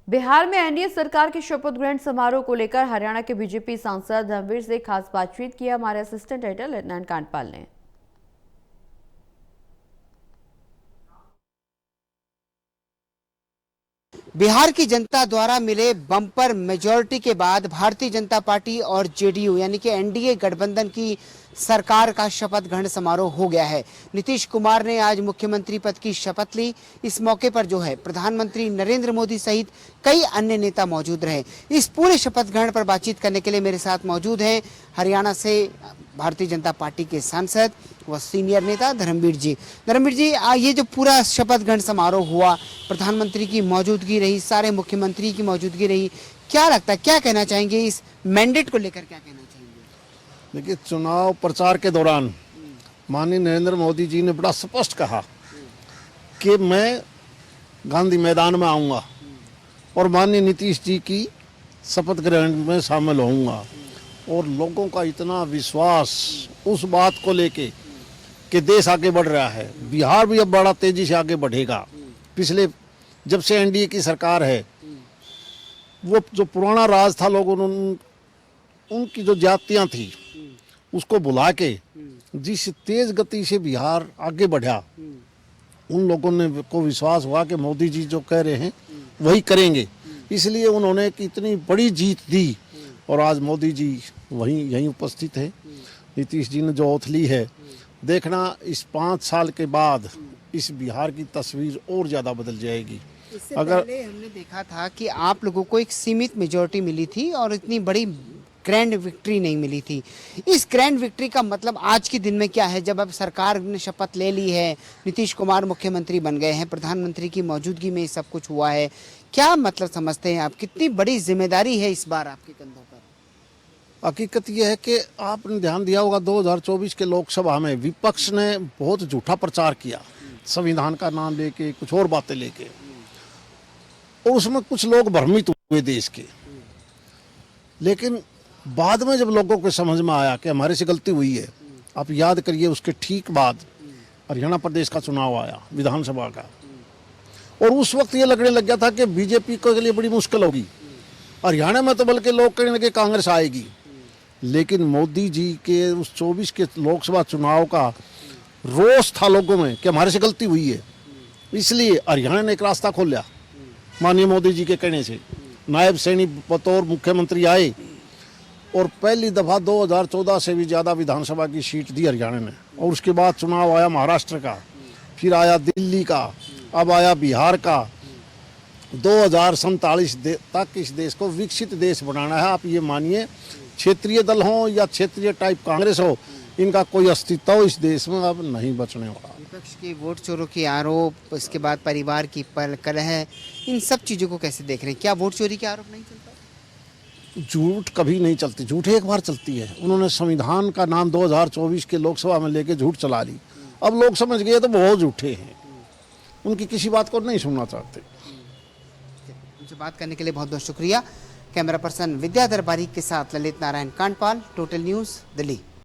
बिहार में एनडीए सरकार के शपथ ग्रहण समारोह को लेकर हरियाणा के बीजेपी सांसद धर्मवीर से खास बातचीत की हमारे असिस्टेंट एडिटर लेफ्टिनेंट कांडपाल ने। बिहार की जनता द्वारा मिले बम्पर मेजॉरिटी के बाद भारतीय जनता पार्टी और जेडीयू यानी कि एनडीए गठबंधन की सरकार का शपथ ग्रहण समारोह हो गया है। नीतीश कुमार ने आज मुख्यमंत्री पद की शपथ ली। इस मौके पर जो है प्रधानमंत्री नरेंद्र मोदी सहित कई अन्य नेता मौजूद रहे। इस पूरे शपथ ग्रहण पर बातचीत करने के लिए मेरे साथ मौजूद हैं हरियाणा से भारतीय जनता पार्टी के सांसद व सीनियर नेता धर्मवीर जी। धर्मवीर जी, ये जो पूरा शपथ ग्रहण समारोह हुआ, प्रधानमंत्री की मौजूदगी रही, सारे मुख्यमंत्री की मौजूदगी रही, क्या लगता है, क्या कहना चाहेंगे इस मैंडेट को लेकर, क्या कहना चाहेंगे? देखिए, चुनाव प्रचार के दौरान माननीय नरेंद्र मोदी जी ने बड़ा स्पष्ट कहा कि मैं गांधी मैदान में आऊँगा और माननीय नीतीश जी की शपथ ग्रहण में शामिल होऊंगा। और लोगों का इतना विश्वास उस बात को लेके कि देश आगे बढ़ रहा है, बिहार भी अब बड़ा तेजी से आगे बढ़ेगा। पिछले जब से एनडीए की सरकार है, वो जो पुराना राज था, लोगों ने उनकी जो जातियां थी उसको बुला के जिस तेज गति से बिहार आगे बढ़ा, उन लोगों ने को विश्वास हुआ कि मोदी जी जो कह रहे हैं वही करेंगे। इसलिए उन्होंने एक इतनी बड़ी जीत दी और आज मोदी जी यहीं उपस्थित है। नीतीश जी ने जो औथली है, देखना इस 5 साल के बाद इस बिहार की तस्वीर और ज़्यादा बदल जाएगी। इससे पहले हमने देखा था कि आप लोगों को एक सीमित मेजॉरिटी मिली थी और इतनी बड़ी ग्रैंड विक्ट्री नहीं मिली थी। इस ग्रैंड विक्ट्री का मतलब आज के दिन में क्या है, जब अब सरकार ने शपथ ले ली है, नीतीश कुमार मुख्यमंत्री बन गए हैं, प्रधानमंत्री की मौजूदगी में सब कुछ हुआ है, क्या मतलब समझते हैं आप, कितनी बड़ी जिम्मेदारी है इस बार आपके कंधों पर? हकीकत यह है कि आपने ध्यान दिया होगा 2024 के लोकसभा में विपक्ष ने बहुत झूठा प्रचार किया, संविधान का नाम लेके, कुछ और बातें लेके, और उसमें कुछ लोग भ्रमित हुए देश के। लेकिन बाद में जब लोगों को समझ में आया कि हमारे से गलती हुई है, आप याद करिए उसके ठीक बाद हरियाणा प्रदेश का चुनाव आया विधानसभा का, और उस वक्त ये लगने लग गया था कि बीजेपी के लिए बड़ी मुश्किल होगी। हरियाणा में तो बल्कि लोग कहने लगे कांग्रेस आएगी। लेकिन मोदी जी के उस 24 के लोकसभा चुनाव का रोष था लोगों में कि हमारे से गलती हुई है, इसलिए हरियाणा ने एक रास्ता खोला माननीय मोदी जी के कहने से। नायब सैनी बतौर मुख्यमंत्री आए और पहली दफ़ा 2014 से भी ज़्यादा विधानसभा की सीट दी हरियाणा ने। और उसके बाद चुनाव आया महाराष्ट्र का, फिर आया दिल्ली का, अब आया बिहार का। 2047 तक इस देश को विकसित देश बनाना है। आप ये मानिए, क्षेत्रीय दल हो या क्षेत्रीय टाइप कांग्रेस हो, इनका कोई अस्तित्व इस देश में अब नहीं बचने वाला। विपक्ष के वोट चोरों के आरोप, इसके बाद परिवार की कलह, इन सब चीज़ों को कैसे देख रहे हैं? क्या वोट चोरी के आरोप नहीं चलता? झूठ कभी नहीं चलती, झूठ एक बार चलती है। उन्होंने संविधान का नाम 2024 के लोकसभा में लेके झूठ चला ली। अब लोग समझ गए तो बहुत झूठे हैं, उनकी किसी बात को नहीं सुनना चाहते। मुझे बात करने के लिए बहुत बहुत शुक्रिया। कैमरा पर्सन विद्याधर बारीक के साथ ललित नारायण कांडपाल, टोटल न्यूज़, दिल्ली।